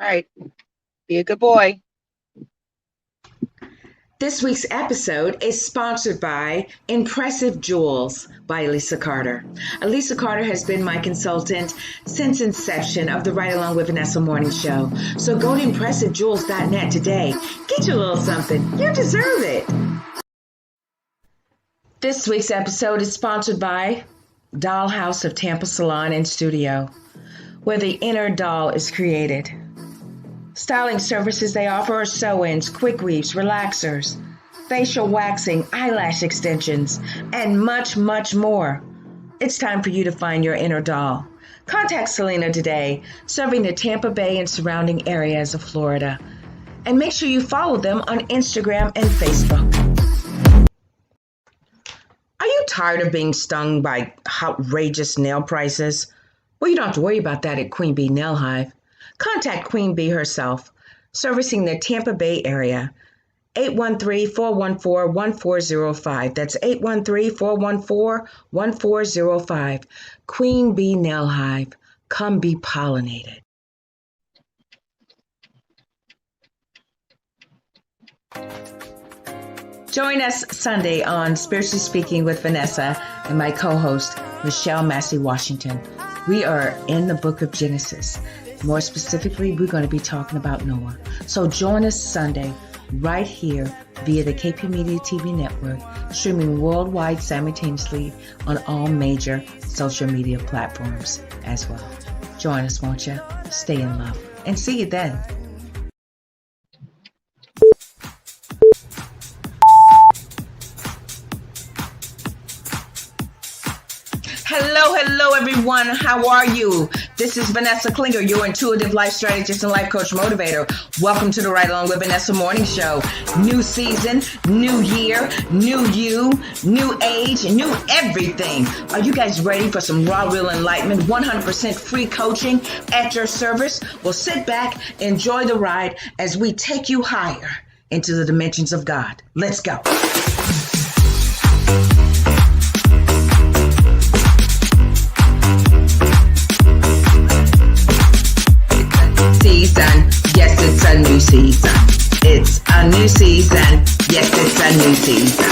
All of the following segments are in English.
right. Be a good boy. This week's episode is sponsored by Impressive Jewels by Lisa Carter. Lisa Carter has been my consultant since inception of the Ride Along with Vanessa morning show. So go to ImpressiveJewels.net today. Get your little something. You deserve it. This week's episode is sponsored by Dollhouse of Tampa Salon and Studio, where the inner doll is created. Styling services they offer are sew-ins, quick weaves, relaxers, facial waxing, eyelash extensions, and much, much more. It's time for you to find your inner doll. Contact Selena today, serving the Tampa Bay and surrounding areas of Florida. And make sure you follow them on Instagram and Facebook. Are you tired of being stung by outrageous nail prices? Well, you don't have to worry about that at Queen Bee Nail Hive. Contact Queen Bee herself, servicing the Tampa Bay area. 813-414-1405. That's 813-414-1405. Queen Bee Nail Hive. Come be pollinated. Join us Sunday on Spiritually Speaking with Vanessa and my co-host, Michelle Massey Washington. We are in the book of Genesis. More specifically, we're going to be talking about Noah. So join us Sunday right here via the KP Media TV network, streaming worldwide simultaneously on all major social media platforms as well. Join us, won't you? Stay in love. And see you then. Hello, everyone. How are you? This is Vanessa Klinger, your intuitive life strategist and life coach motivator. Welcome to the Ride Along with Vanessa morning show. New season, new year, new you, new age, new everything. Are you guys ready for some raw, real enlightenment, 100% free coaching at your service? Well, sit back, enjoy the ride as we take you higher into the dimensions of God. Let's go. Season. Yes, it's a new season. It's a new season. Yes, it's a new season.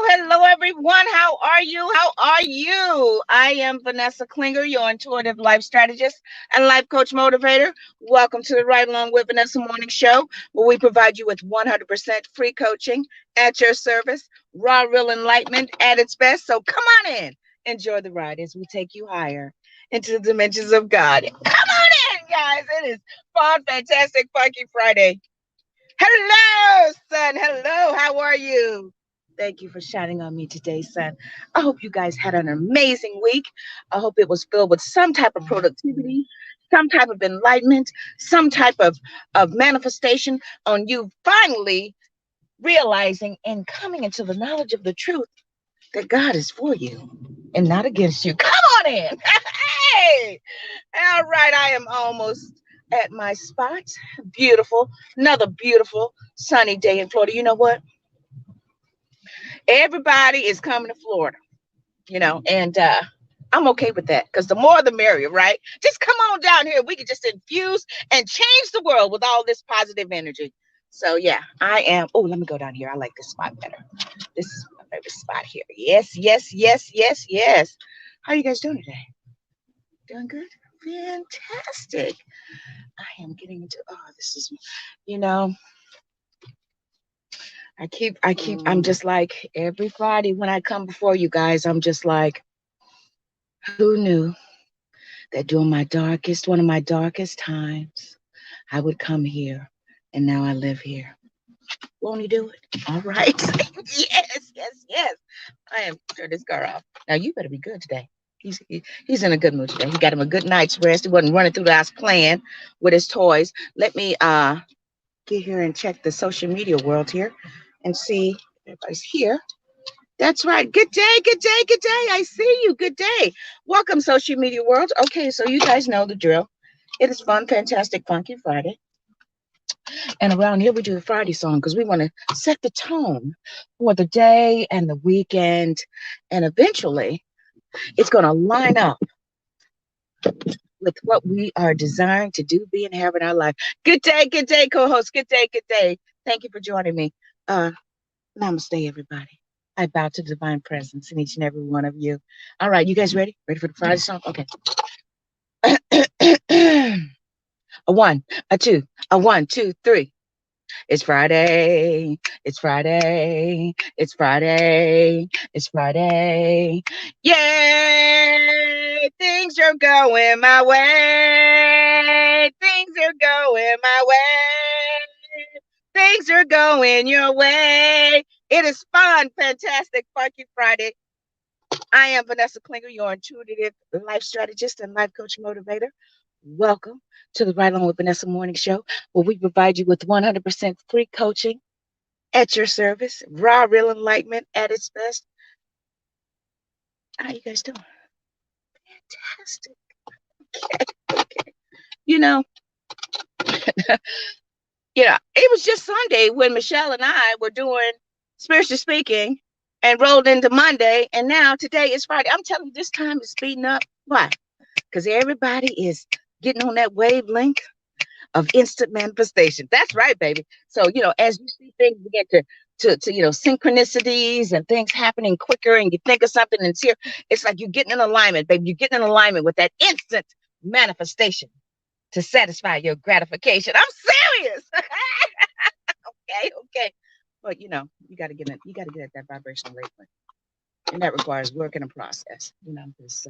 Hello, everyone. How are you? I am Vanessa Klinger, your intuitive life strategist and life coach motivator. Welcome to the Ride Along with Vanessa morning show, where we provide you with 100% free coaching at your service, raw, real enlightenment at its best. So come on in. Enjoy the ride as we take you higher into the dimensions of God. Come on in, guys. It is fun, fantastic, funky Friday. Hello, son. Hello. How are you? Thank you for shining on me today, son. I hope you guys had an amazing week. I hope it was filled with some type of productivity, some type of enlightenment, some type of manifestation on you finally realizing and coming into the knowledge of the truth that God is for you and not against you. Come on in. Hey! All right, I am almost at my spot. Beautiful. Another beautiful sunny day in Florida. You know what? Everybody is coming to Florida, and I'm okay with that because the more the merrier, right? Just come on down here. We can just infuse and change the world with all this positive energy. So, yeah, I am. Oh, let me go down here. I like this spot better. This is my favorite spot here. Yes. How are you guys doing today? Doing good? Fantastic. I am getting into, this is, I'm just like every Friday when I come before you guys, I'm just like, who knew that during one of my darkest times, I would come here and now I live here. Won't he do it? All right. Yes. I am turn this car off. Now you better be good today. He's in a good mood today. He got him a good night's rest. He wasn't running through the house playing with his toys. Let me get here and check the social media world here and see if everybody's here. That's right. Good day, good day, good day. I see you. Good day. Welcome, social media world. Okay, so you guys know the drill. It is fun, fantastic, funky Friday. And around here, we do the Friday song because we want to set the tone for the day and the weekend. And eventually, it's going to line up with what we are designed to do, be, and have in our life. Good day, co-host. Good day, good day. Thank you for joining me. Uh, Namaste, everybody. I bow to divine presence in each and every one of you. All right, you guys ready? Ready for the Friday song? Okay. A one, a two, a one, two, three. It's Friday. It's Friday. It's Friday. It's Friday. Yay! Things are going my way. Things are going my way. Things are going your way. It is fun, fantastic, funky Friday. I am Vanessa Klinger, your intuitive life strategist and life coach motivator. Welcome to the Right On with Vanessa Morning Show, where we provide you with 100% free coaching at your service, raw, real enlightenment at its best. How you guys doing? Fantastic. Okay. You know, it was just Sunday when Michelle and I were doing spiritually speaking and rolled into Monday, and now today is Friday. I'm telling you, this time is speeding up. Why? Because everybody is getting on that wavelength of instant manifestation. That's right, baby. So, as you see things begin to synchronicities and things happening quicker, and you think of something and it's here, it's like you're getting in alignment, baby. You're getting in alignment with that instant manifestation to satisfy your gratification. I'm serious. Okay. But you gotta get at that vibrational wavelength. And that requires work and a process. There's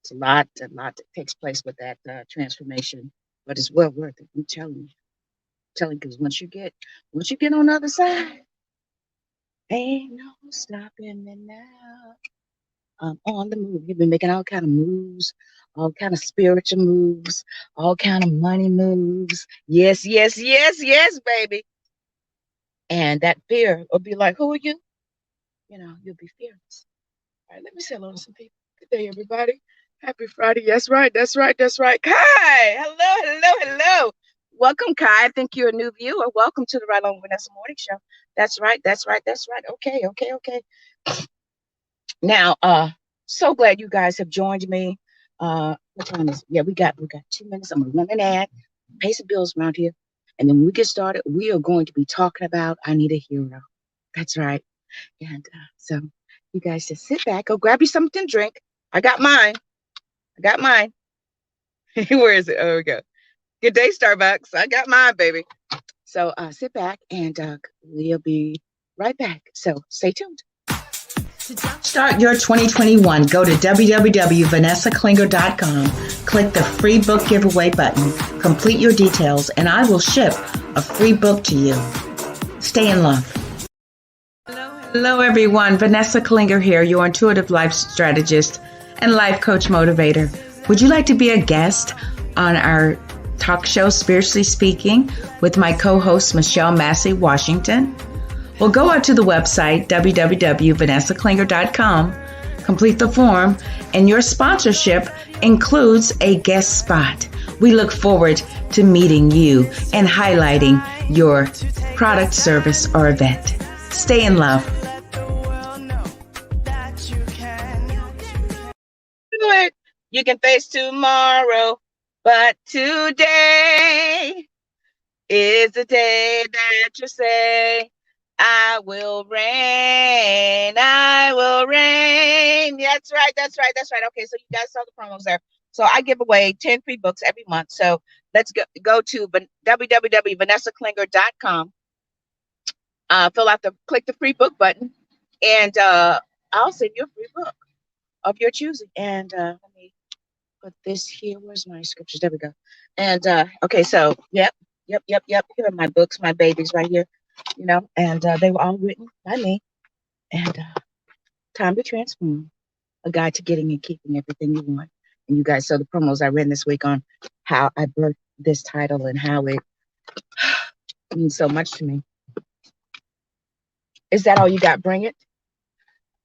it's a lot that takes place with that transformation, but it's well worth it. I'm telling you. Because once you get on the other side, ain't no stopping me now. I'm on the move. You've been making all kind of moves, all kind of spiritual moves, all kind of money moves. Yes, yes, yes, yes, baby. And that fear will be like, who are you? You'll be fearless. All right, let me say hello to some people. Good day, everybody. Happy Friday. That's right. That's right. That's right. Kai. Hello. Welcome, Kai. I think you're a new viewer. Welcome to the Right On Vanessa Morning Show. That's right. Okay. Now, so glad you guys have joined me. What time is it? Yeah, we got 2 minutes. I'm gonna run an ad, pay some bills around here, and then when we get started, we are going to be talking about I Need a Hero. That's right. And so you guys just sit back, go grab you something to drink. I got mine. Where is it? Oh, we go. Good day, Starbucks. I got mine, baby. So sit back and we'll be right back. So stay tuned. To start your 2021, go to www.vanessaklinger.com, click the free book giveaway button, complete your details, and I will ship a free book to you. Stay in love. Hello, everyone. Vanessa Klinger here, your intuitive life strategist and life coach motivator. Would you like to be a guest on our talk show, Spiritually Speaking, with my co-host, Michelle Massey Washington? Well, go out to the website, www.vanessaklinger.com, complete the form, and your sponsorship includes a guest spot. We look forward to meeting you and highlighting your product, service, or event. Stay in love. You can face tomorrow, but today is the day that you say, I will reign. That's right. Okay, so you guys saw the promos there. So I give away 10 free books every month. So let's go to www.vanessaklinger.com. Click the free book button, and I'll send you a free book of your choosing. And let me put this here. Where's my scriptures? There we go. And okay, so yep. Here are my books, my babies right here. And they were all written by me. And Time to Transform, a guide to getting and keeping everything you want. And you guys saw the promos I ran this week on how I birthed this title and how it means so much to me. Is that all you got? Bring it.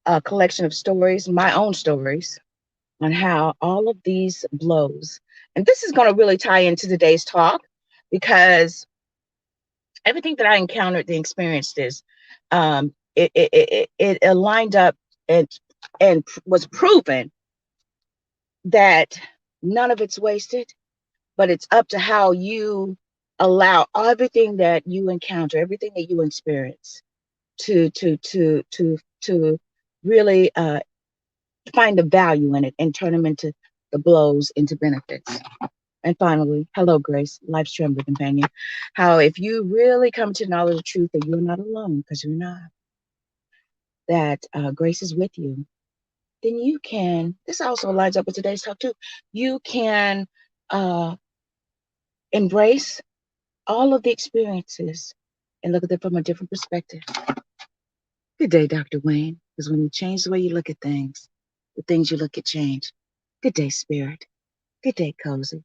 a collection of stories, my own stories, on how all of these blows, and this is going to really tie into today's talk because everything that I encountered and experienced is it aligned up and was proven that none of it's wasted, but it's up to how you allow everything that you encounter, everything that you experience, to really find the value in it and turn them into the blows into benefits. And finally, hello, Grace, life's trembling companion. How if you really come to know the truth that you're not alone, because you're not, that Grace is with you, then you can. This also lines up with today's talk too. You can uh, embrace all of the experiences and look at them from a different perspective. Good day, Dr. Wayne. Because when you change the way you look at things, the things you look at change. Good day, Spirit. Good day, Cozy.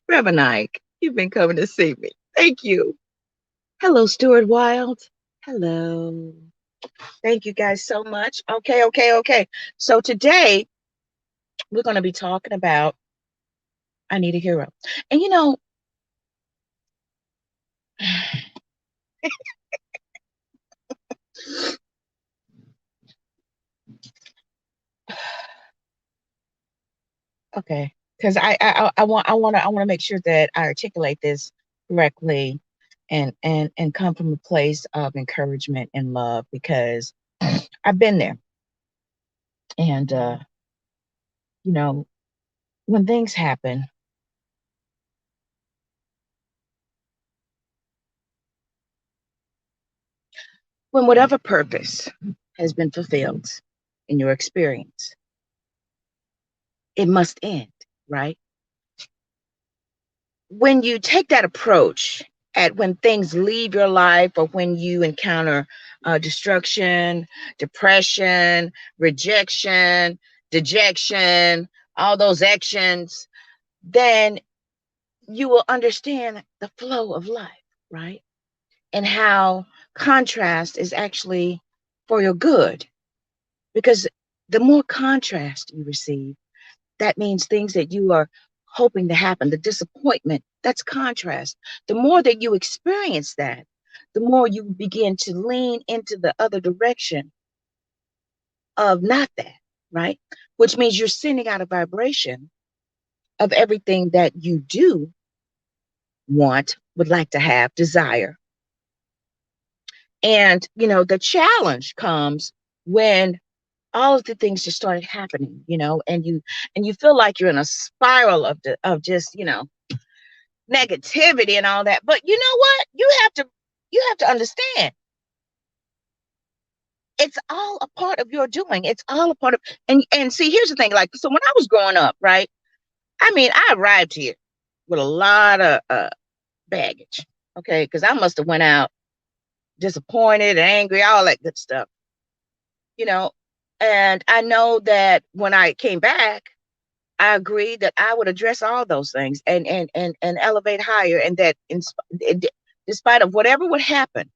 Reverend Ike, you've been coming to see me. Thank you. Hello, Stuart Wild. Hello. Thank you guys so much. Okay. So today we're going to be talking about I Need a Hero. And okay, because I want to make sure that I articulate this correctly and come from a place of encouragement and love because I've been there. And you know, when things happen, when whatever purpose has been fulfilled in your experience, it must end, right? When you take that approach at when things leave your life or when you encounter destruction, depression, rejection, dejection, all those actions, then you will understand the flow of life, right? And how contrast is actually for your good. Because the more contrast you receive, that means things that you are hoping to happen, the disappointment, that's contrast. The more that you experience that, the more you begin to lean into the other direction of not that, right? Which means you're sending out a vibration of everything that you do want, would like to have, desire. And, the challenge comes when all of the things just started happening, and you feel like you're in a spiral of just, negativity and all that. But you know what? You have to understand it's all a part of your doing. It's all a part of and see, here's the thing. Like, so when I was growing up, right? I mean, I arrived here with a lot of baggage. Okay, because I must have went out disappointed, angry, all that good stuff, you know. And I know that when I came back, I agreed that I would address all those things and elevate higher, and that despite of whatever would happen,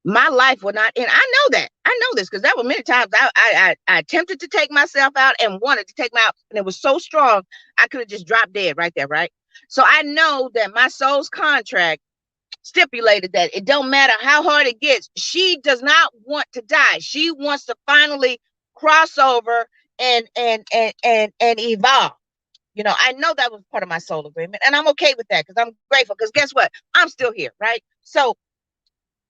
my life would not end. I know that. I know this because there were many times I attempted to take myself out and wanted to take me out, and it was so strong I could have just dropped dead right there, right? So I know that my soul's contract stipulated that it don't matter how hard it gets. She does not want to die. She wants to finally cross over and evolve. I know that was part of my soul agreement, and I'm okay with that because I'm grateful. Because guess what? I'm still here, right? So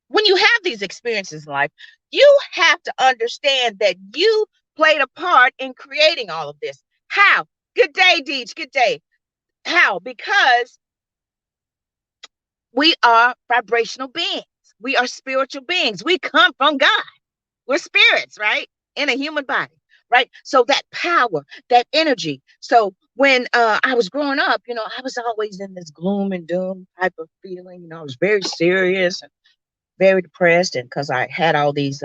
when you have these experiences in life, you have to understand that you played a part in creating all of this. How? Good day, Deej. Good day. How? Because we are vibrational beings. We are spiritual beings. We come from God. We're spirits, right? In a human body, right? So that power, that energy. So when I was growing up, I was always in this gloom and doom type of feeling. I was very serious and very depressed, and because I had all these,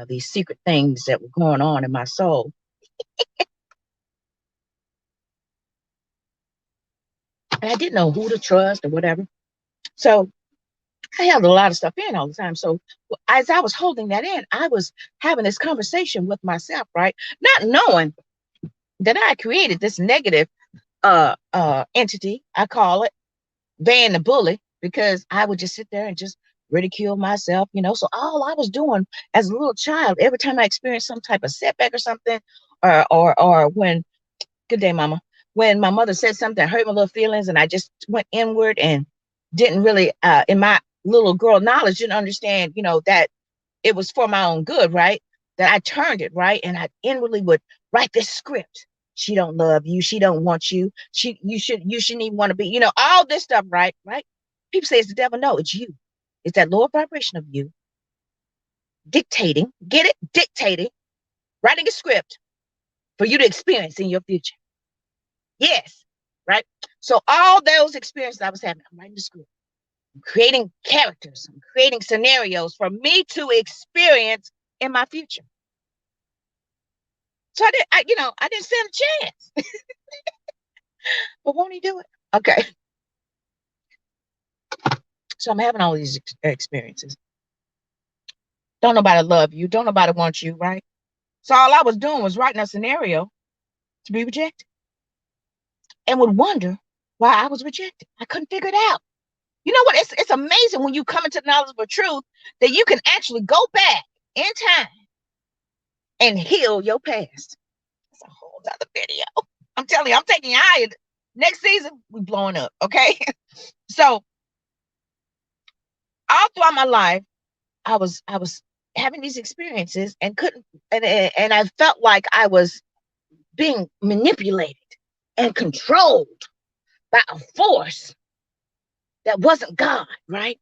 these secret things that were going on in my soul, and I didn't know who to trust or whatever. So I held a lot of stuff in all the time. So as I was holding that in, I was having this conversation with myself, right? Not knowing that I created this negative entity, I call it Van the bully, because I would just sit there and just ridicule myself, you know. So all I was doing as a little child, every time I experienced some type of setback or something, or when good day, mama, when my mother said something that hurt my little feelings, and I just went inward and didn't really, in my little girl knowledge, didn't understand, you know, that it was for my own good, right? That I turned it, right? And I inwardly would write this script. She don't love you. She don't want you. You shouldn't even want to be, you know, all this stuff, right? Right? People say it's the devil. No, it's you. It's that lower vibration of you dictating, get it? Dictating, writing a script for you to experience in your future. Yes. Right? So all those experiences I was having, I'm writing the script. I'm creating characters. I'm creating scenarios for me to experience in my future. So I didn't stand a chance. But won't he do it? Okay. So I'm having all these experiences. Don't nobody love you. Don't nobody want you, right? So all I was doing was writing a scenario to be rejected, and would wonder why I was rejected. I couldn't figure it out. You know what? It's amazing when you come into the knowledge of a truth that you can actually go back in time and heal your past. That's a whole other video. I'm telling you, I'm taking you higher. Next season, we blowing up. Okay. So all throughout my life, I was having these experiences and couldn't and I felt like I was being manipulated and controlled by a force that wasn't God, right?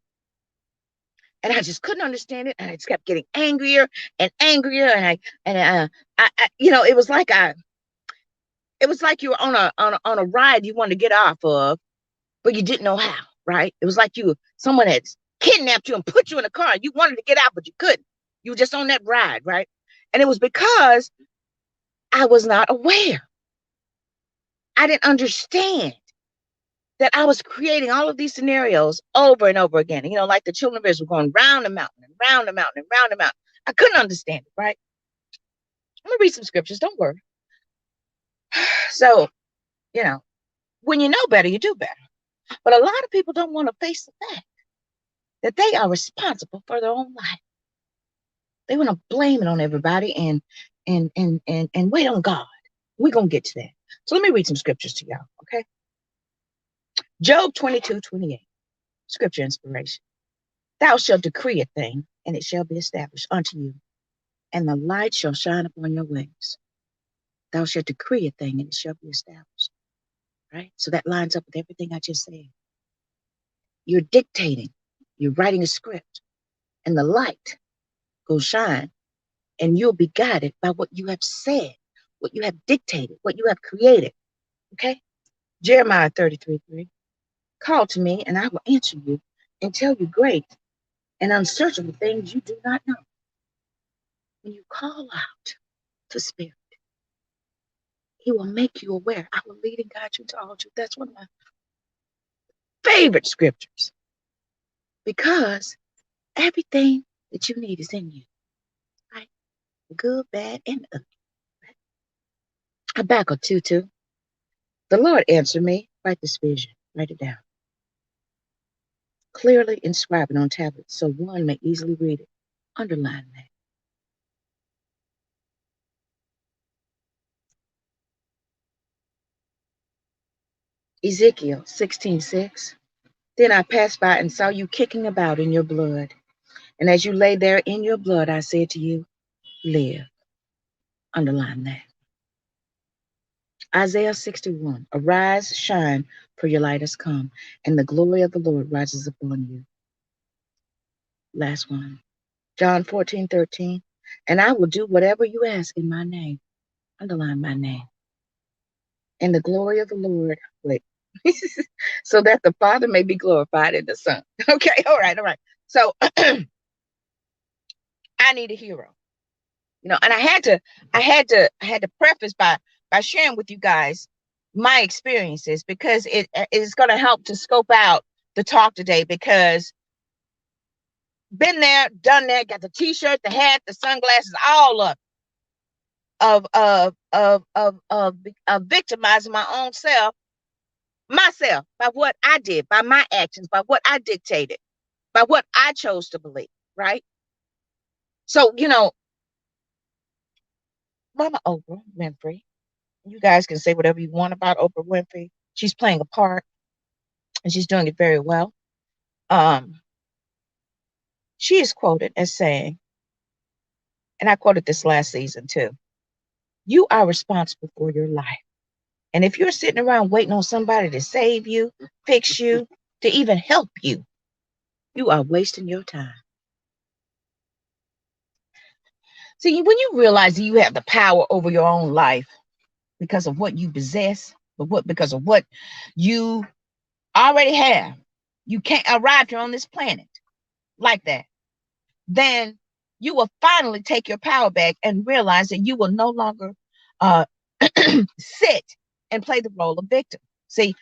And I just couldn't understand it, and I just kept getting angrier and angrier, and it was like you were on a ride you wanted to get off of, but you didn't know how, right? It was like someone had kidnapped you and put you in a car. You wanted to get out, but you couldn't. You were just on that ride, right? And it was because I was not aware. I didn't understand that I was creating all of these scenarios over and over again. You know, like the children of Israel going round the mountain and round the mountain and round the mountain. I couldn't understand it, right? I'm gonna read some scriptures. Don't worry. So, you know, when you know better, you do better. But a lot of people don't want to face the fact that they are responsible for their own life. They want to blame it on everybody and wait on God. We're gonna get to that. So let me read some scriptures to y'all, okay? Job 22:28, scripture inspiration. Thou shalt decree a thing, and it shall be established unto you, and the light shall shine upon your ways. Thou shalt decree a thing, and it shall be established. Right? So that lines up with everything I just said. You're dictating, you're writing a script, and the light will shine, and you'll be guided by what you have said, what you have dictated, what you have created. Okay? Jeremiah 33:3. Call to me, and I will answer you and tell you great and unsearchable things you do not know. When you call out to Spirit, He will make you aware. I will lead and guide you to all truth. That's one of my favorite scriptures, because everything that you need is in you, right? Good, bad, and ugly. Right? Habakkuk 2:2. The Lord answered me, write this vision, write it down. Clearly inscribe it on tablets so one may easily read it. Underline that. Ezekiel 16:6. Then I passed by and saw you kicking about in your blood. And as you lay there in your blood, I said to you, live. Underline that. Isaiah 61. Arise, shine, for your light has come, and the glory of the Lord rises upon you. Last one. John 14:13. And I will do whatever you ask in my name. Underline my name. And the glory of the Lord, wait, so that the Father may be glorified in the Son. Okay, all right, all right. So I need a hero. You know, and I had to preface by sharing with you guys my experiences, because it is going to help to scope out the talk today, because Been there, done that, got the t-shirt, the hat, the sunglasses, all of victimizing my own self, myself, by what I did, by my actions, by what I dictated, by what I chose to believe, right? So, Mama Oprah Winfrey, you guys can say whatever you want about Oprah Winfrey. She's playing a part and she's doing it very well. Um, she is quoted as saying, and I quoted this last season too, you are responsible for your life. And if you're sitting around waiting on somebody to save you, fix you, to even help you, you are wasting your time. See, when you realize that you have the power over your own life because of what you possess, because of what you already have, you can't arrive here on this planet like that, then you will finally take your power back and realize that you will no longer uh, sit and play the role of victim. See,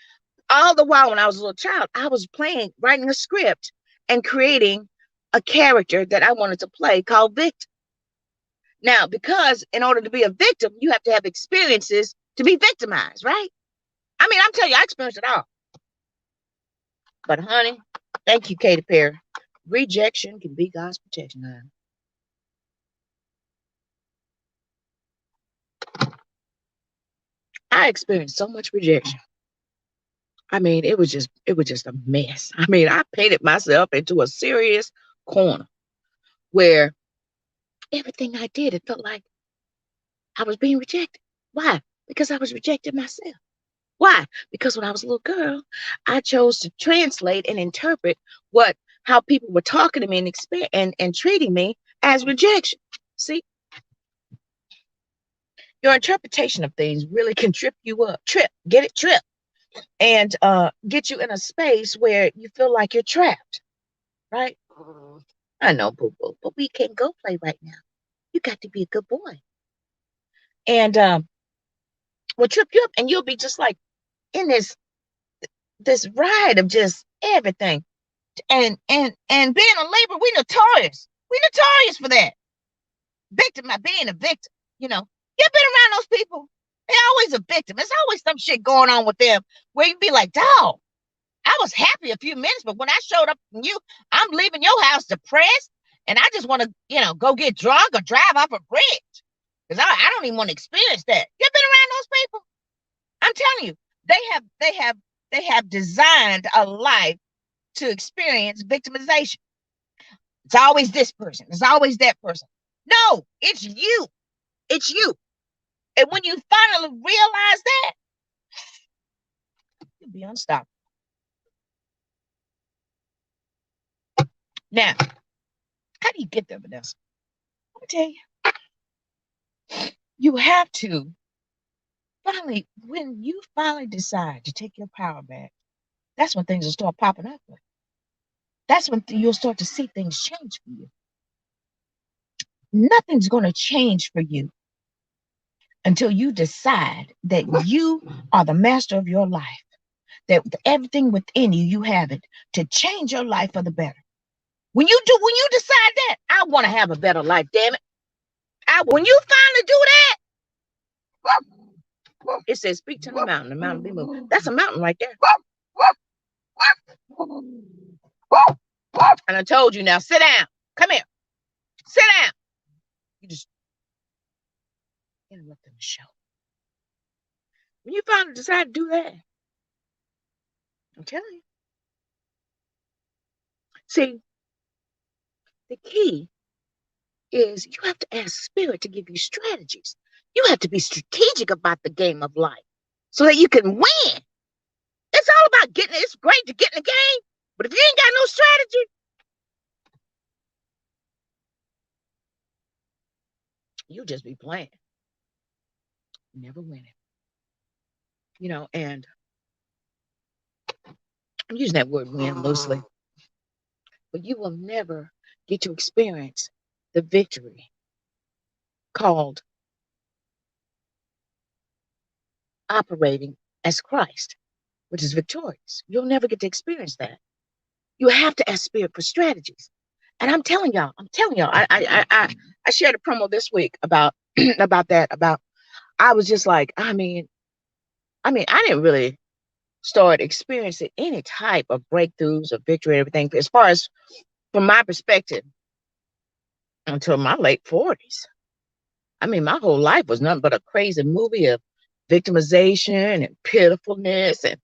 all the while when I was a little child, I was writing a script and creating a character that I wanted to play called victim. Now, because in order to be a victim, you have to have experiences to be victimized, right? I mean, I'm telling you, I experienced it all. But honey, thank you, Katy Perry. Rejection can be God's protection, honey. I experienced so much rejection. I mean, it was just a mess. I mean, I painted myself into a serious corner where everything I did, it felt like I was being rejected. Why? Because I was rejecting myself. Why? Because when I was a little girl, I chose to translate and interpret how people were talking to me and treating me as rejection. See, your interpretation of things really can trip you up. Trip, and get you in a space where you feel like you're trapped, right? I know, boo boo, but we can't go play right now. You got to be a good boy. And will trip you up, and you'll be just like in this ride of just everything. And being a labor, we notorious. We notorious for that. Victim, being a victim. You've been around those people. They're always a victim. There's always some shit going on with them where you be like, dog, I was happy a few minutes, but when I showed up from you, I'm leaving your house depressed, and I just want to, go get drunk or drive off a bridge because I don't even want to experience that. You've been around those people. I'm telling you, they have designed a life to experience victimization. It's always this person. It's always that person. No, it's you. It's you. And when you finally realize that, you'll be unstoppable. Now, how do you get there, Vanessa? Let me tell you. You have to when you finally decide to take your power back, that's when things will start popping up. That's when you'll start to see things change for you. Nothing's going to change for you until you decide that you are the master of your life, that everything within you, you have it to change your life for the better. When you decide that, I want to have a better life, damn it. When you finally do that, it says, speak to the mountain be moved. That's a mountain right there. And I told you, now sit down. Come here. Sit down. You just interrupting the show. When you finally decide to do that, I'm telling you. See, the key is you have to ask spirit to give you strategies. You have to be strategic about the game of life so that you can win. It's all about getting it. It's great to get in the game, but if you ain't got no strategy, you'll just be playing. Never winning. And I'm using that word win loosely, but you will never get to experience the victory called operating as Christ, which is victorious. You'll never get to experience that. You have to ask spirit for strategies. And I'm telling y'all, I shared a promo this week about about that. About I was just like, I didn't really start experiencing any type of breakthroughs or victory or everything as far as from my perspective until my late 40s. My whole life was nothing but a crazy movie of victimization and pitifulness and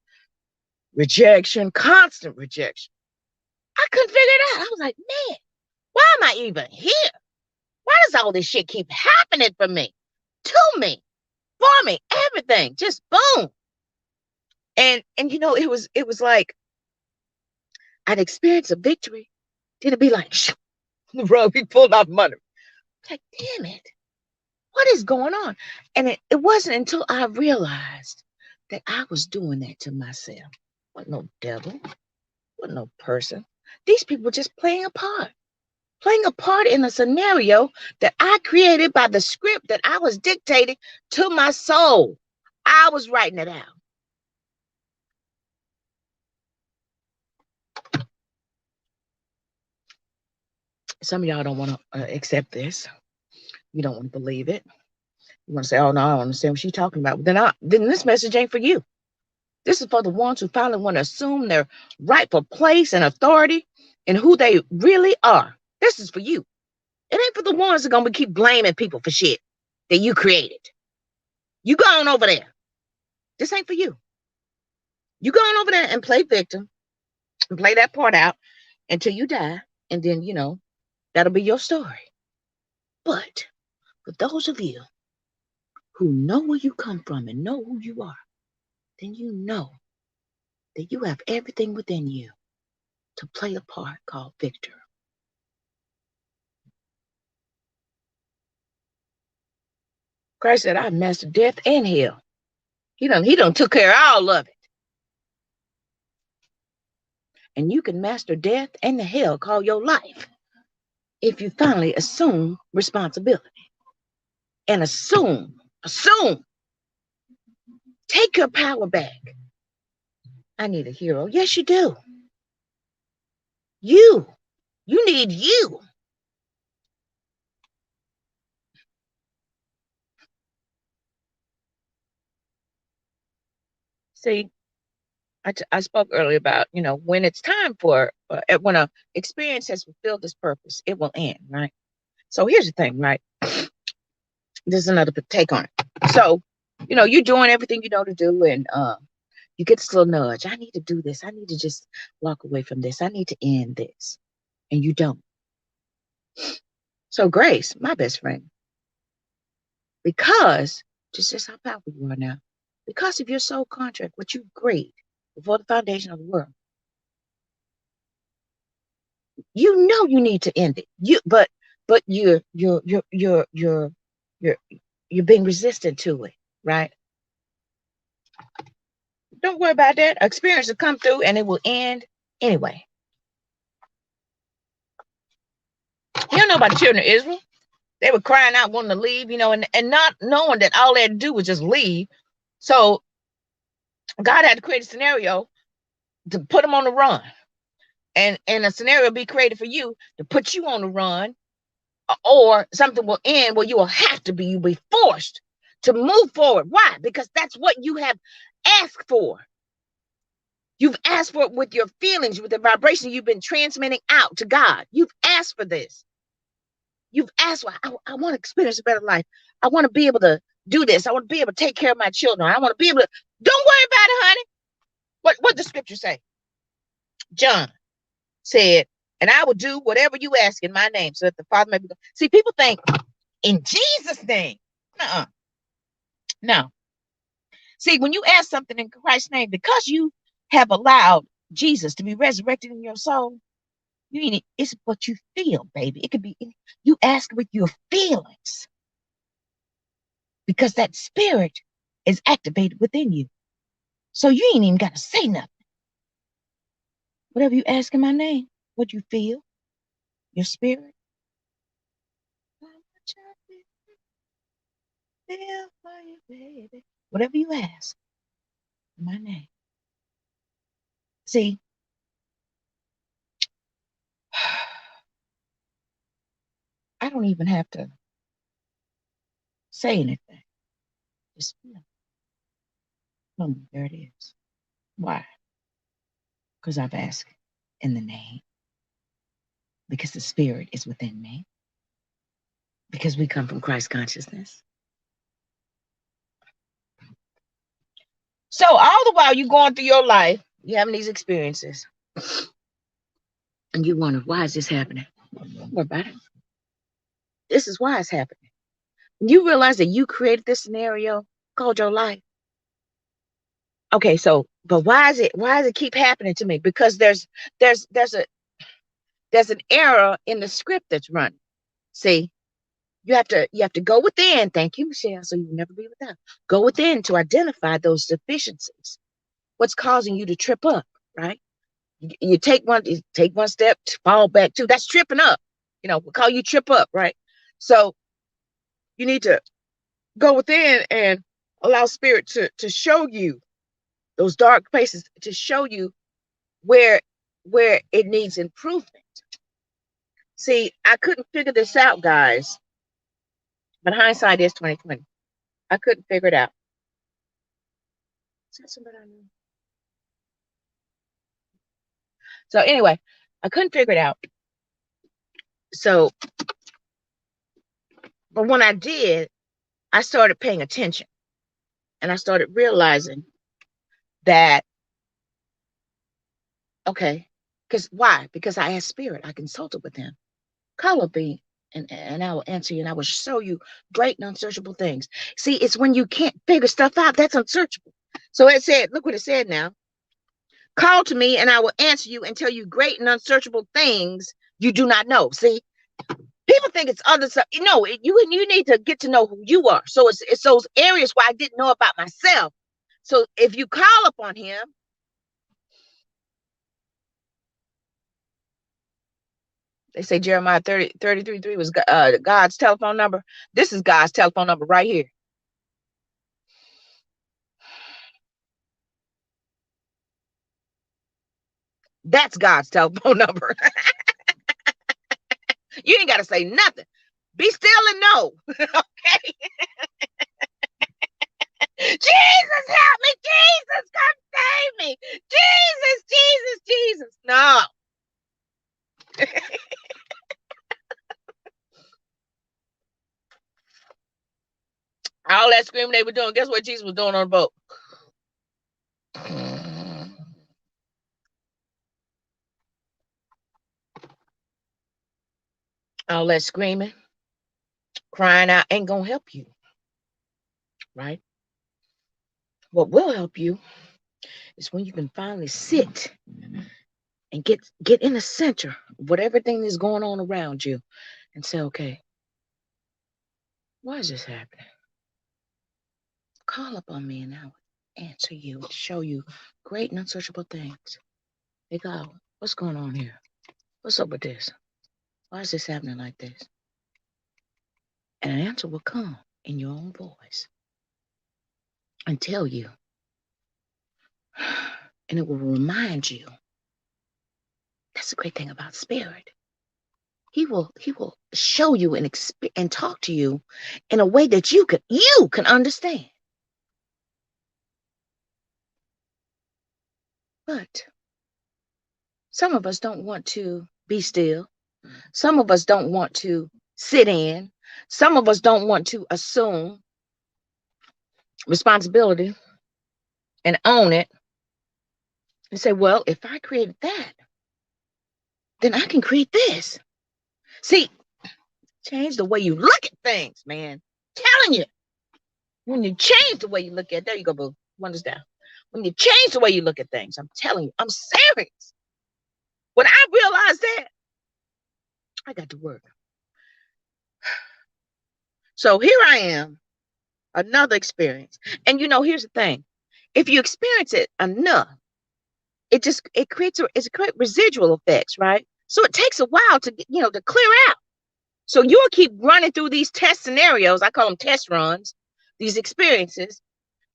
rejection, constant rejection. I couldn't figure it out. I was like, man, why am I even here? Why does all this shit keep happening for me, to me, for me, everything, just boom. And it was like I'd experience a victory, then it'd be like, shoo, the rug be pulled off from under me. Like, damn it, what is going on? And it wasn't until I realized that I was doing that to myself. Wasn't no devil, wasn't no person. These people were just playing a part in a scenario that I created by the script that I was dictating to my soul. I was writing it out. Some of y'all don't want to accept this. You don't want to believe it. You want to say, "Oh no, I don't understand what she's talking about." Then this message ain't for you. This is for the ones who finally want to assume their rightful place and authority and who they really are. This is for you. It ain't for the ones that are gonna keep blaming people for shit that you created. You go on over there. This ain't for you. You go on over there and play victim and play that part out until you die, and then that'll be your story. But for those of you who know where you come from and know who you are, then you know that you have everything within you to play a part called victor. Christ said, "I mastered death and hell." He done took care of all of it. And you can master death and the hell called your life if you finally assume responsibility. And assume, take your power back. I need a hero. Yes, you do. You need you. See, I spoke earlier about, when it's time for, when a experience has fulfilled its purpose, it will end, right? So here's the thing, right? This is another take on it. So, you're doing everything you know to do, and you get this little nudge. I need to do this. I need to just walk away from this. I need to end this. And you don't. So, Grace, my best friend, because just how powerful you are now, because of your soul contract, what you agreed before the foundation of the world, you need to end it. But you're you're being resistant to it, right? Don't worry about that. Experience will come through and it will end anyway. You don't know about the children of Israel. They were crying out, wanting to leave, and not knowing that all they had to do was just leave. So God had to create a scenario to put them on the run. And a scenario be created for you to put you on the run, or something will end where you'll be forced to move forward. Why? Because that's what you have asked for. You've asked for it with your feelings, with the vibration you've been transmitting out to God. You've asked for this. You've asked for, I want to experience a better life. I want to be able to do this. I want to be able to take care of my children. I want to be able to, don't worry about it, honey. What does scripture say? John said, "And I will do whatever you ask in my name, so that the Father may be." See, people think in Jesus' name. Uh-uh. No. See, when you ask something in Christ's name, because you have allowed Jesus to be resurrected in your soul, it's what you feel, baby. It could be you ask with your feelings, because that spirit is activated within you. So you ain't even got to say nothing. Whatever you ask in my name, what you feel, your spirit. Whatever you ask in my name. See, I don't even have to say anything. Just boom, there it is. Why? Because I've asked in the name. Because the spirit is within me. Because we come from Christ consciousness. So all the while you're going through your life, you're having these experiences. And you wonder, why is this happening? Don't worry about it. This is why it's happening. You realize that you created this scenario called your life. Okay, so but why does it keep happening to me? Because there's an error in the script that's running. See, you have to go within. Thank you, Michelle. So you will never be without. Go within to identify those deficiencies. What's causing you to trip up, right? You take one step, fall back two. That's tripping up. We call you trip up, right? So you need to go within and allow spirit to show you those dark places, to show you where it needs improvement. See, I couldn't figure this out, guys. But hindsight is 2020. I couldn't figure it out. Is that somebody I knew? So anyway, I couldn't figure it out. So, but when I did, I started paying attention. And I started realizing that, okay, because why? Because I asked spirit. I consulted with him. Call up me and I will answer you and I will show you great and unsearchable things. See, it's when you can't figure stuff out that's unsearchable. So it said, look what it said now. Call to me and I will answer you and tell you great and unsearchable things you do not know. See, people think it's other stuff. You need to get to know who you are. So it's those areas where I didn't know about myself. So if you call upon him, they say Jeremiah 33:3 was God's telephone number. This is God's telephone number right here. That's God's telephone number. You ain't got to say nothing. Be still and know. Okay. Jesus, help me. Jesus, come save me. Jesus, Jesus, Jesus. No. All that screaming they were doing, guess what Jesus was doing on the boat? All that screaming, crying out ain't going to help you, right? What will help you is when you can finally sit and get in the center of what everything is going on around you and say, okay, why is this happening? Call upon me and I will answer you and show you great and unsearchable things. Hey God, what's going on here? What's up with this? Why is this happening like this? And an answer will come in your own voice and tell you. And it will remind you. That's the great thing about spirit. He will show you and talk to you in a way that you can understand. But some of us don't want to be still. Some of us don't want to sit in. Some of us don't want to assume responsibility and own it and say, well, if I created that, then I can create this. See, change the way you look at things, man. I'm telling you. When you change the way you look at it, there you go, boo. One is down. When you change the way you look at things, I'm telling you, I'm serious. When I realized that, I got to work. So here I am, another experience. And here's the thing. If you experience it enough, it creates residual effects, right? So it takes a while to clear out. So you'll keep running through these test scenarios. I call them test runs, these experiences,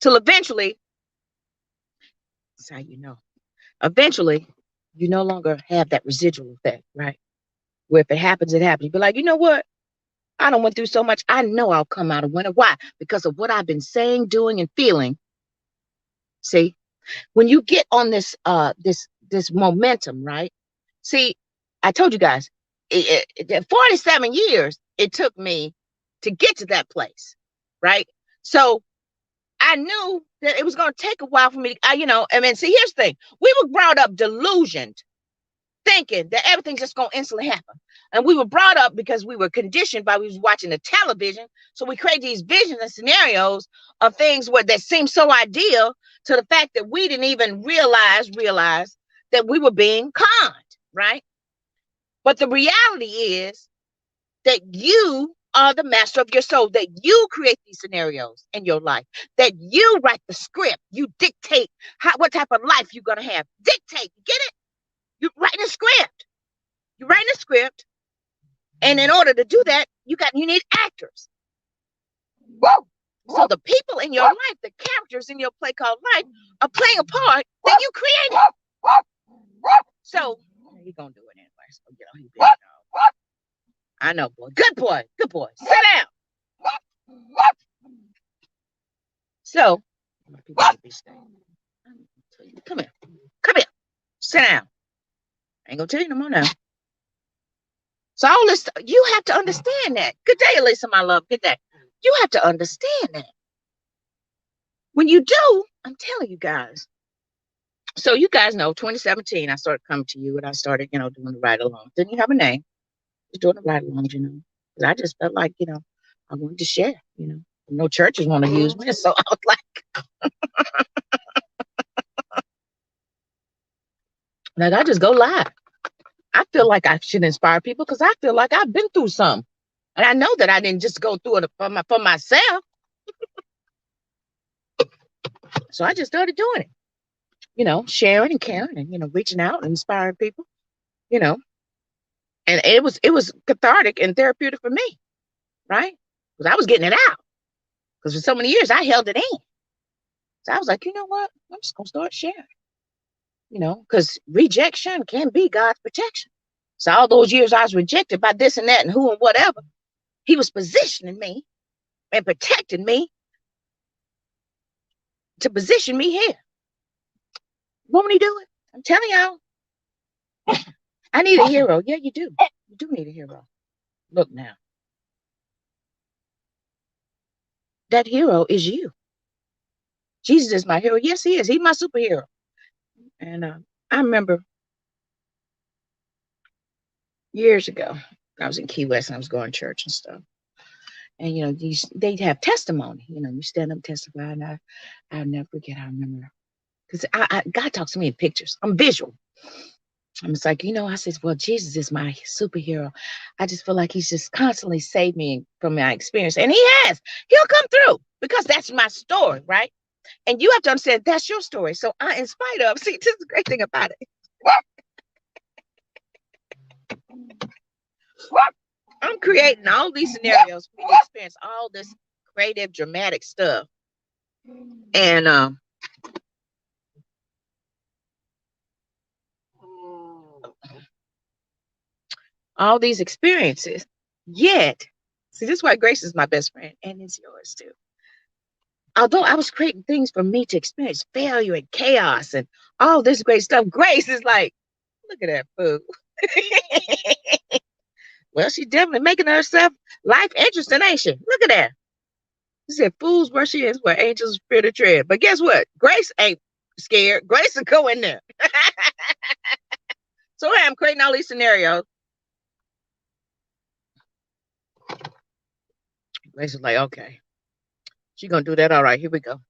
till eventually, that's how you know. Eventually, you no longer have that residual effect, right? Where if it happens, it happens. You be like, you know what? I done went through so much. I know I'll come out a winner. Why? Because of what I've been saying, doing, and feeling. See, when you get on this momentum, right? See, I told you guys, 47 years it took me to get to that place, right? So I knew that it was going to take a while for me to, I mean, see, here's the thing. We were brought up delusioned, thinking that everything's just going to instantly happen. And we were brought up because we were conditioned by we was watching the television. So we create these visions and scenarios of things that seem so ideal, to the fact that we didn't even realize that we were being conned, right? But the reality is that you are the master of your soul, that you create these scenarios in your life, that you write the script, you dictate what type of life you're going to have. Dictate, get it? You're writing a script. You're writing a script. And in order to do that, you need actors. Whoa. So the people in your life, the characters in your play called life, are playing a part that you created. So he's gonna do it anyway. So he big dog. I know, boy. Good boy. Good boy. Sit down. So come here. Come here. Sit down. I ain't gonna tell you no more now. So all this, you have to understand that. Good day, Elisa, my love. Good day. You have to understand that. When you do, I'm telling you guys. So you guys know, 2017, I started coming to you and I started, doing the ride along. Didn't you have a name? Just doing the ride along, because I just felt like, I wanted to share, No churches want to use me. So I was like I just go live. I feel like I should inspire people because I feel like I've been through something. And I know that I didn't just go through it for myself. So I just started doing it, sharing and caring and, reaching out and inspiring people, and it was cathartic and therapeutic for me, right? Because I was getting it out. Because for so many years I held it in. So I was like, you know what? I'm just going to start sharing, because rejection can be God's protection. So all those years I was rejected by this and that and who and whatever, he was positioning me and protecting me to position me here. Won't he do it? I'm telling y'all. I need a hero. Yeah, you do. You do need a hero. Look now. That hero is you. Jesus is my hero. Yes, he is. He's my superhero. And I remember years ago, I was in Key West and I was going to church and stuff. And they'd have testimony. You stand up and testify, and I'll never forget. I remember because God talks to me in pictures. I'm visual. I'm just like, I said, well, Jesus is my superhero. I just feel like he's just constantly saved me from my experience. And he has. He'll come through because that's my story, right? And you have to understand that's your story. So in spite of, see, this is the great thing about it. I'm creating all these scenarios for you to experience all this creative, dramatic stuff. And all these experiences. Yet, see, this is why Grace is my best friend, and it's yours too. Although I was creating things for me to experience failure and chaos and all this great stuff, Grace is like, look at that fool. Well, she's definitely making herself life interesting, ain't she? Look at that. She said, fools where she is, where angels fear to tread. But guess what? Grace ain't scared. Grace will go in there. So I'm creating all these scenarios. Grace is like, okay, she's going to do that. All right, here we go.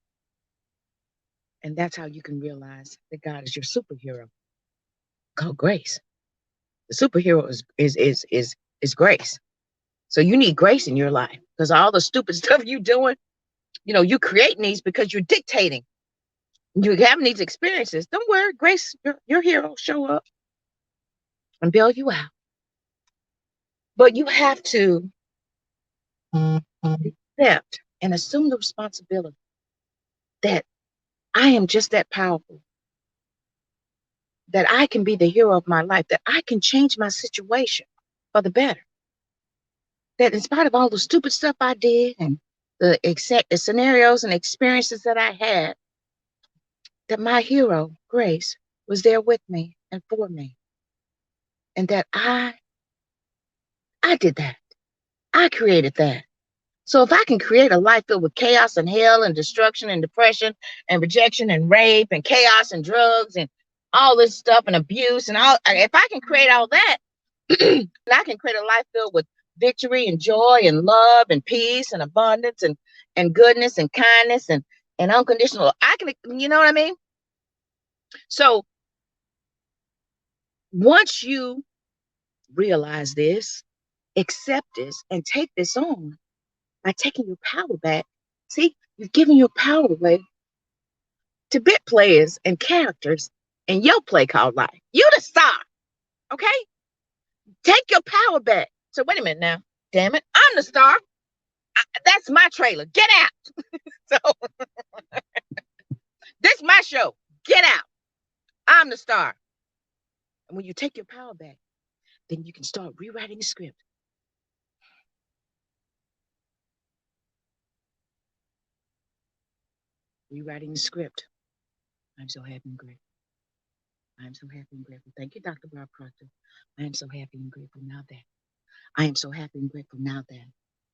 And that's how you can realize that God is your superhero. Called Grace. The superhero is Grace. So you need Grace in your life because all the stupid stuff you doing, you creating these because you're dictating. You're having these experiences. Don't worry, Grace, your hero show up and bail you out. But you have to accept and assume the responsibility that I am just that powerful, that I can be the hero of my life, that I can change my situation for the better, that in spite of all the stupid stuff I did and the scenarios and experiences that I had, that my hero, Grace, was there with me and for me. And that I did that. I created that. So if I can create a life filled with chaos and hell and destruction and depression and rejection and rape and chaos and drugs and all this stuff and abuse and all, if I can create all that, and I can create a life filled with victory and joy and love and peace and abundance and goodness and kindness and unconditional. I can, you know what I mean? So once you realize this, accept this, and take this on by taking your power back. See, you've given your power away to bit players and characters in your play called life. You the star, okay? Take your power back. So wait a minute now. Damn it, I'm the star. That's my trailer. Get out. So this is my show. Get out. I'm the star. And when you take your power back, then you can start rewriting the script. Rewriting the script. I'm so happy and grateful. I'm so happy and grateful. Thank you, Dr. Bob Proctor. I am so happy and grateful now that I am so happy and grateful now that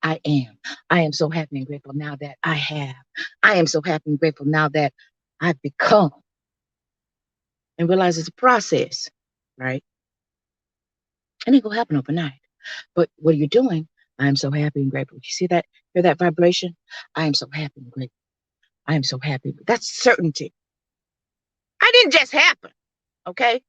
I am. I am so happy and grateful now that I have. I am so happy and grateful now that I've become, and realize it's a process, right? It ain't gonna happen overnight. But what are you doing? I am so happy and grateful. You see that? Hear that vibration? I am so happy and grateful. I am so happy. That's certainty. I didn't just happen, okay?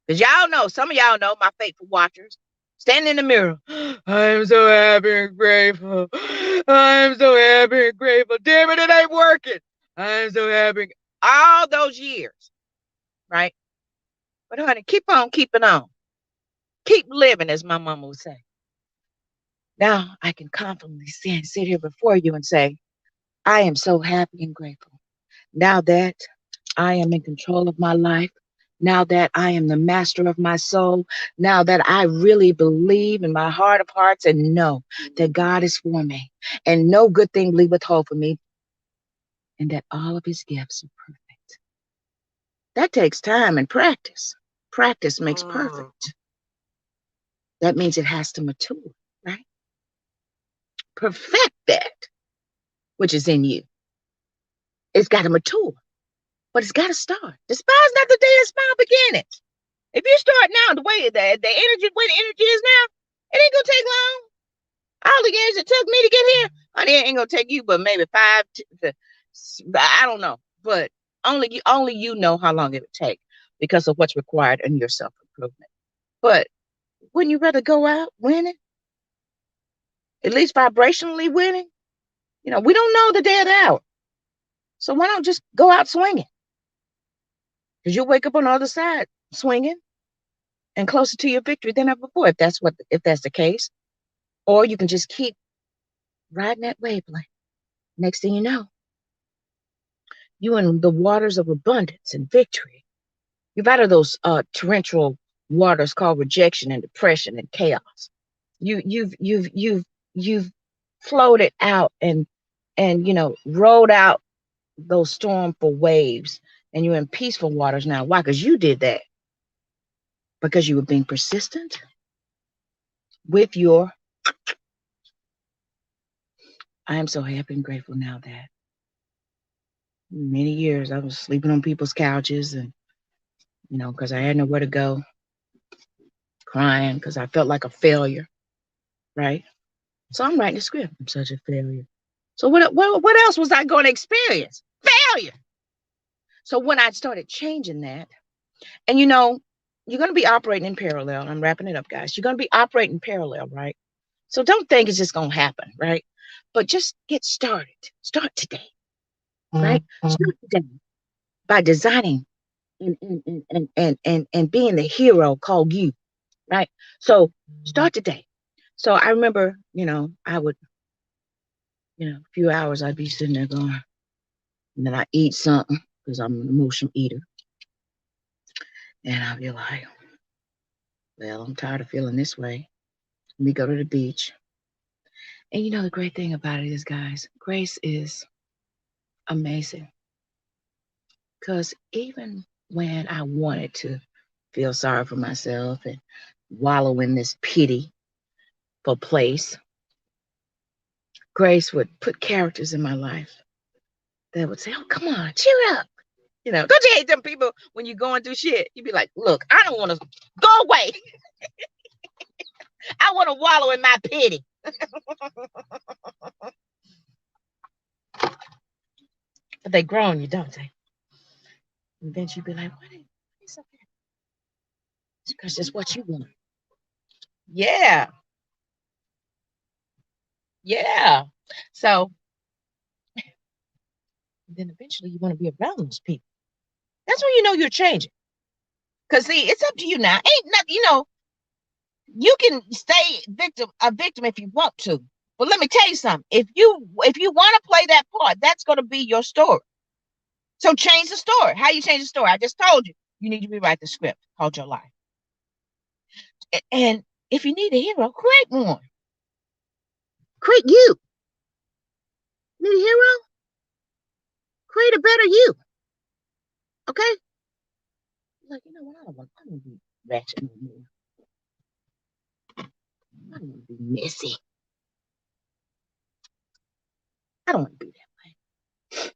Because y'all know, some of y'all know, my faithful watchers, stand in the mirror. I am so happy and grateful. I am so happy and grateful. Damn it, it ain't working. I am so happy. All those years, right? But honey, keep on keeping on. Keep living, as my mama would say. Now I can confidently sit here before you and say, I am so happy and grateful. Now that I am in control of my life, now that I am the master of my soul, now that I really believe in my heart of hearts and know that God is for me and no good thing will he withhold from me, and that all of his gifts are perfect. That takes time and practice. Practice makes perfect. That means it has to mature, right? Perfect that which is in you. It's got to mature, but it's got to start. Despise not the day of small beginnings. If you start now, the way the energy is now, it ain't gonna take long. All the years it took me to get here, honey, it ain't gonna take you, but maybe I don't know, but only you know how long it would take because of what's required in your self improvement. But wouldn't you rather go out winning, at least vibrationally winning? You know, we don't know the day of the hour, so why don't just go out swinging? Because you'll wake up on the other side swinging and closer to your victory than ever before, if that's the case. Or you can just keep riding that wavelength. Next thing you know, you in the waters of abundance and victory. You've out of those torrential waters called rejection and depression and chaos. You've floated out and rode out those stormful waves, and you're in peaceful waters now. Why? Because you did that. Because you were being persistent with your. I am so happy and grateful now that many years I was sleeping on people's couches and because I had nowhere to go, crying because I felt like a failure, right? So I'm writing a script. I'm such a failure. So what else was I going to experience? Failure. So when I started changing that, and you're going to be operating in parallel. I'm wrapping it up, guys. You're going to be operating parallel, right? So don't think it's just going to happen, right? But just get started. Start today, right? Start today by designing and being the hero called you, right? So start today. So I remember, I would, a few hours I'd be sitting there going, and then I eat something because I'm an emotional eater. And I'd be like, well, I'm tired of feeling this way. Let me go to the beach. And you know, the great thing about it is, guys, grace is amazing. Because even when I wanted to feel sorry for myself and wallow in this pity for place, grace would put characters in my life that would say, "Oh, come on, cheer up." You know, don't you hate them people when you're going through shit? You be like, "Look, I don't want to go away. I want to wallow in my pity." But they grow on you, don't they? And then you be like, "What is up?" It's because it's what you want. Yeah, yeah. So then eventually you want to be around those people. That's when you know you're changing. Cause see, it's up to you now. Ain't nothing, you can stay a victim if you want to. But let me tell you something. If you want to play that part, that's gonna be your story. So change the story. How you change the story? I just told you. You need to rewrite the script called your life. And if you need a hero, create one. Create you. Need a hero? Create a better you. Okay? Like, you know what? I don't want to be ratchet no more. I don't want to be messy. I don't want to be that way.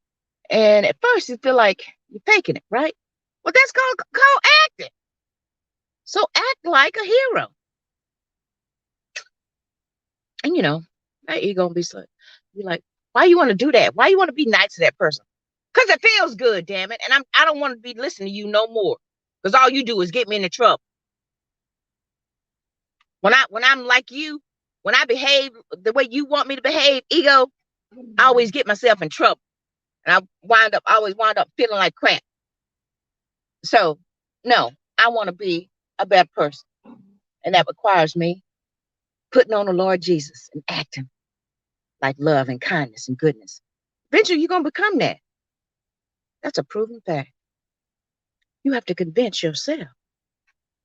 And at first you feel like you're faking it, right? Well, that's called acting. So act like a hero. And that ego gonna be like, why you want to do that? Why you want to be nice to that person? Because it feels good, damn it. And I don't want to be listening to you no more. Because all you do is get me into trouble. When I'm like you, when I behave the way you want me to behave, ego, I always get myself in trouble. And always wind up feeling like crap. So no, I want to be a better person. And that requires me putting on the Lord Jesus and acting like love and kindness and goodness. Eventually, you're going to become that. That's a proven fact. You have to convince yourself.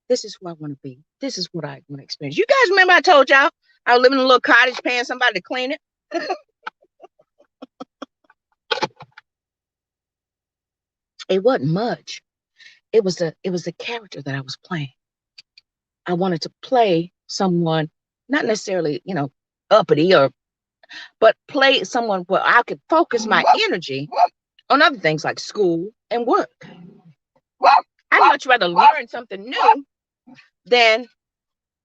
This is who I want to be. This is what I want to experience. You guys remember I told y'all I was living in a little cottage paying somebody to clean it? It wasn't much. It was the character that I was playing. I wanted to play someone, not necessarily, uppity but play someone where I could focus my energy on other things like school and work. I'd much rather learn something new than,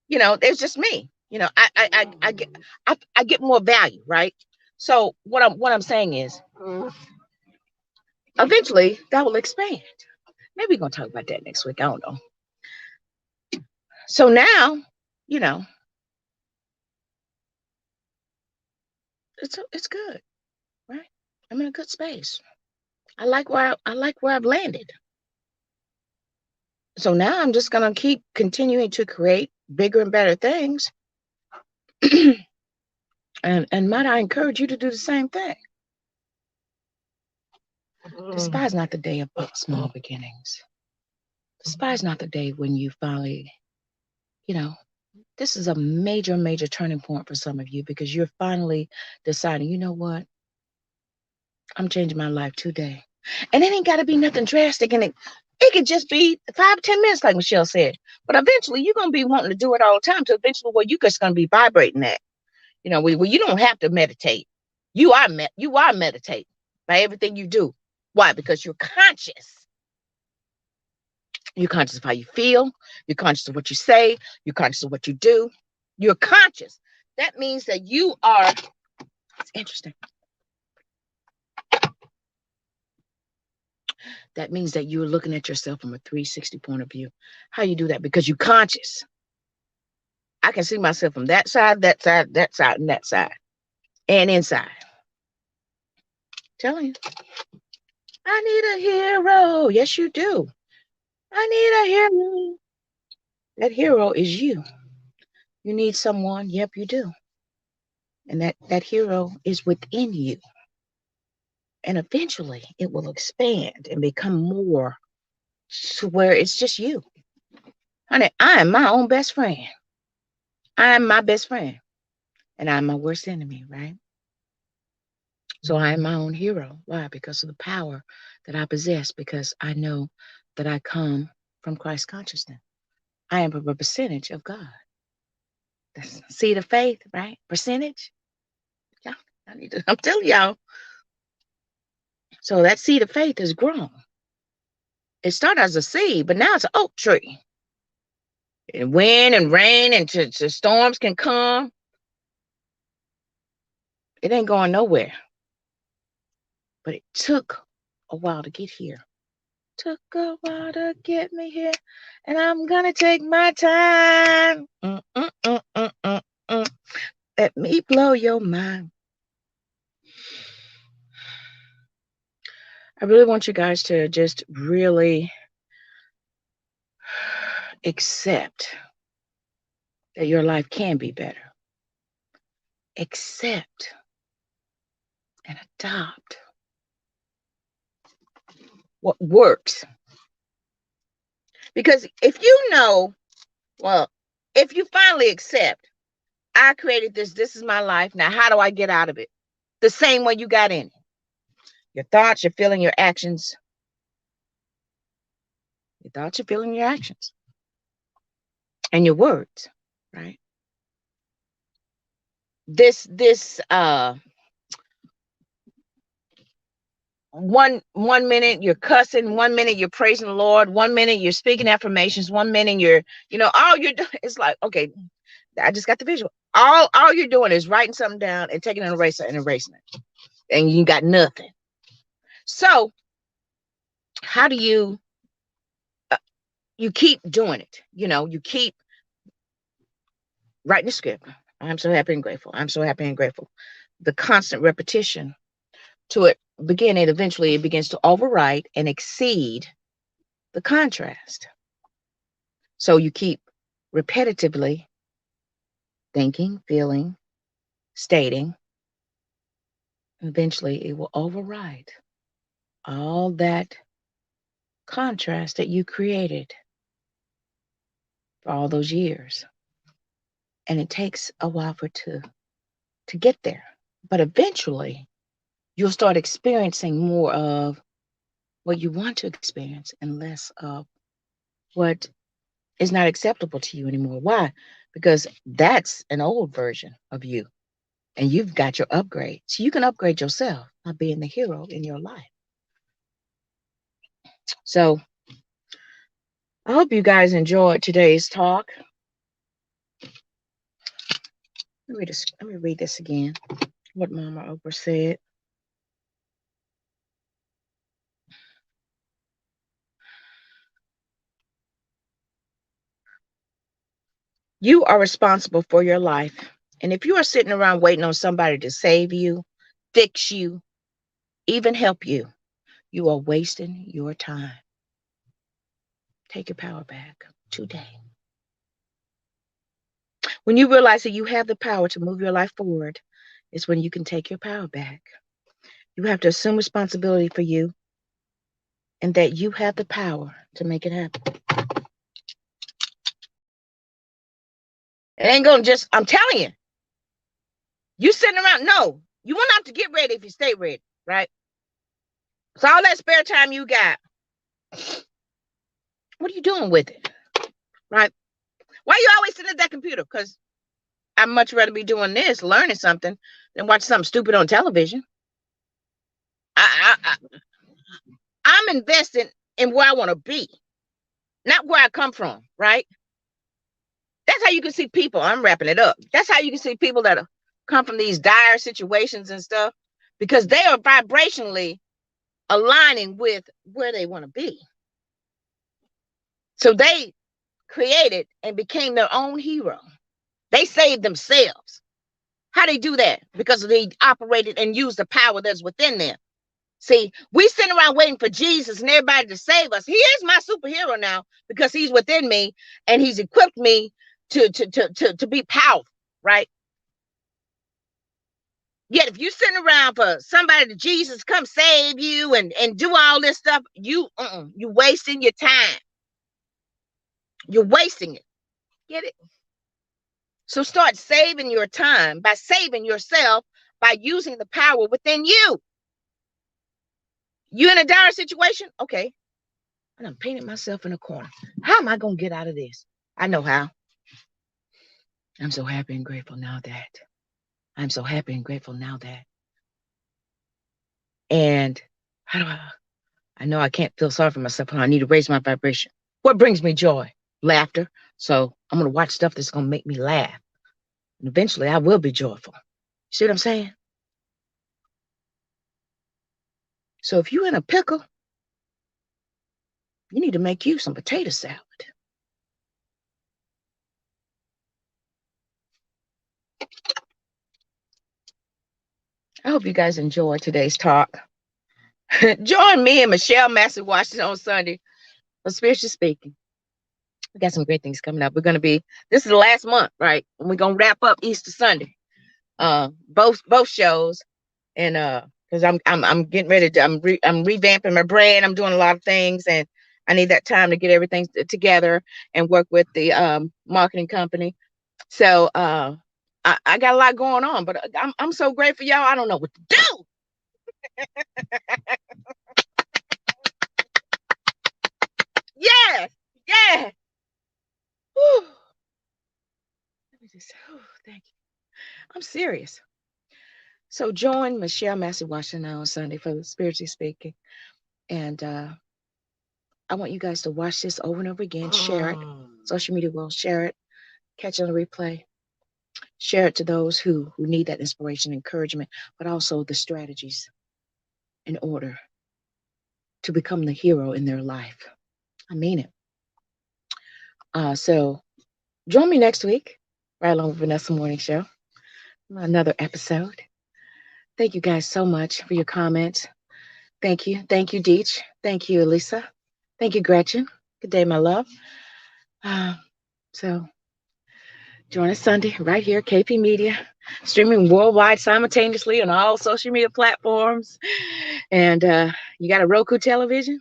it's just me. I get more value, right? So what I'm saying is eventually that will expand. Maybe we're gonna talk about that next week. I don't know. So now, you know, it's good, right? I'm in a good space. I like where I've landed. So now I'm just gonna keep continuing to create bigger and better things. and might I encourage you to do the same thing. Despise not the day of small beginnings. Despise not the day when you finally, you know, this is a major, major turning point for some of you because you're finally deciding, you know what? I'm changing my life today. And it ain't got to be nothing drastic. And it could just be 5 to 10 minutes, like Michelle said. But eventually, you're going to be wanting to do it all the time. So eventually, well, you're just going to be vibrating that. Well, you don't have to meditate. You are meditating by everything you do. Why? Because you're conscious. You're conscious of how you feel. You're conscious of what you say. You're conscious of what you do. You're conscious. That means that you are, it's interesting. That means that you're looking at yourself from a 360 point of view. How you do that? Because you're conscious. I can see myself from that side, that side, that side, and that side, and inside. Telling you, I need a hero. Yes, you do. I need a hero. That hero is you. You need someone. Yep, you do. And that hero is within you. And eventually it will expand and become more to where it's just you. Honey, I am my own best friend. I am my best friend. And I'm my worst enemy, right? So I am my own hero. Why? Because of the power that I possess, because I know that I come from Christ consciousness. I am a percentage of God. That's seed of faith, right? Percentage. Yeah, I'm telling y'all. So that seed of faith has grown. It started as a seed, but now it's an oak tree. And wind and rain and storms can come. It ain't going nowhere. But it took a while to get here. Took a while to get me here, and I'm gonna take my time. Let me blow your mind. I really want you guys to just really accept that your life can be better. Accept and adopt what works. Because if you know, well, if you finally accept, I created this is my life. Now, how do I get out of it? The same way you got in it. Your thoughts, your feeling, your actions. Your thoughts, your feeling, your actions. And your words, right? This one minute you're cussing, 1 minute you're praising the Lord, 1 minute you're speaking affirmations, 1 minute you're, all you're doing is like, okay, I just got the visual. All you're doing is writing something down and taking an eraser and erasing it. And you got nothing. So how do you you keep doing it? You keep writing the script. I'm so happy and grateful. I'm so happy and grateful. The constant repetition to it beginning, eventually it begins to override and exceed the contrast. So you keep repetitively thinking, feeling, stating, and eventually it will override all that contrast that you created for all those years. And it takes a while for it to get there. But eventually you'll start experiencing more of what you want to experience and less of what is not acceptable to you anymore. Why? Because that's an old version of you. And you've got your upgrade. So you can upgrade yourself by being the hero in your life. So I hope you guys enjoyed today's talk. Let me read this again. What Mama Oprah said. You are responsible for your life. And if you are sitting around waiting on somebody to save you, fix you, even help you, you are wasting your time. Take your power back today. When you realize that you have the power to move your life forward, is when you can take your power back. You have to assume responsibility for you and that you have the power to make it happen. It ain't gonna just, I'm telling you, you sitting around, no, you won't have to get ready if you stay ready, right? So all that spare time you got, what are you doing with it, right? Why you always sitting at that computer? Because I'd much rather be doing this, learning something, than watch something stupid on television. I'm investing in where I want to be, not where I come from, right? That's how you can see people. I'm wrapping it up. That's how you can see people that come from these dire situations and stuff, because they are vibrationally aligning with where they want to be. So they created and became their own hero. They saved themselves. How they do that? Because they operated and used the power that's within them. See, we sitting around waiting for Jesus and everybody to save us. He is my superhero now because he's within me and he's equipped me to be powerful, right? Yet if you sitting around for somebody to Jesus come save you and do all this stuff, you wasting your time. You're wasting it. Get it? So start saving your time by saving yourself by using the power within you. You in a dire situation? Okay. I done painted myself in a corner. How am I going to get out of this? I know how. I'm so happy and grateful now that. I'm so happy and grateful now that. And how do I know I can't feel sorry for myself. I need to raise my vibration. What brings me joy? Laughter. So I'm going to watch stuff that's going to make me laugh. And eventually I will be joyful. See what I'm saying? So if you're in a pickle, you need to make you some potato salad. I hope you guys enjoyed today's talk. Join me and Michelle Massey Washington on Sunday for Spiritually Speaking. We got some great things coming up. This is the last month, right? And we're going to wrap up Easter Sunday. Both shows. And because I'm getting ready to, I'm revamping my brand. I'm doing a lot of things, and I need that time to get everything together and work with the marketing company. So I got a lot going on, but I'm so grateful, y'all. I don't know what to do. Yeah. Whew. Thank you. I'm serious. So join Michelle Massey Washington on Sunday for the Spiritually Speaking. And I want you guys to watch this over and over again. Share it. Social media will share it. Catch it on the replay. Share it to those who need that inspiration, encouragement, but also the strategies in order to become the hero in their life. I mean it. So join me next week, right along with Vanessa Morning Show. Another episode. Thank you guys so much for your comments. Thank you. Thank you, Deech. Thank you, Elisa. Thank you, Gretchen. Good day, my love. So join us Sunday right here, KP Media, streaming worldwide simultaneously on all social media platforms. And you got a Roku television?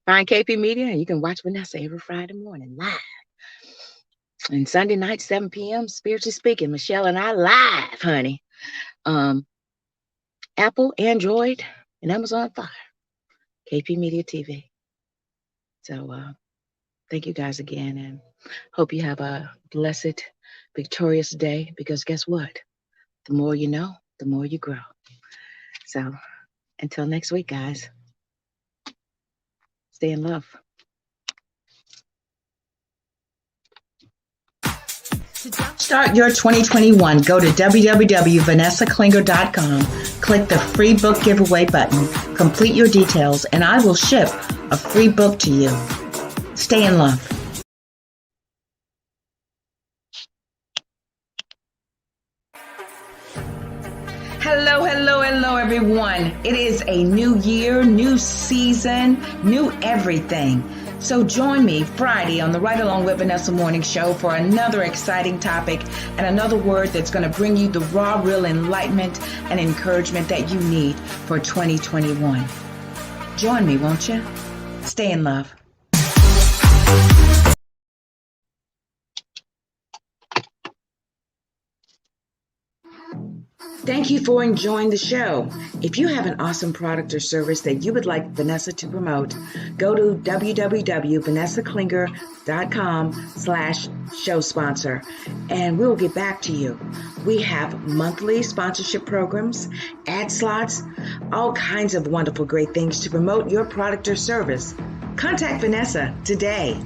Find KP Media, and you can watch Vanessa every Friday morning live. And Sunday night, 7 p.m., Spiritually Speaking, Michelle and I live, honey. Apple, Android, and Amazon Fire. KP Media TV. So thank you guys again, and hope you have a blessed, victorious day, because guess what? The more you know, the more you grow. So until next week, guys, stay in love. To jumpstart your 2021, go to www.vanessaklinger.com, click the free book giveaway button, complete your details, and I will ship a free book to you. Stay in love. Hello, everyone. It is a new year, new season, new everything. So join me Friday on the Right Along with Vanessa Morning Show for another exciting topic and another word that's going to bring you the raw, real enlightenment and encouragement that you need for 2021. Join me, won't you? Stay in love. Thank you for enjoying the show. If you have an awesome product or service that you would like Vanessa to promote, go to www.vanessaklinger.com/show sponsor, and we'll get back to you. We have monthly sponsorship programs, ad slots, all kinds of wonderful, great things to promote your product or service. Contact Vanessa today.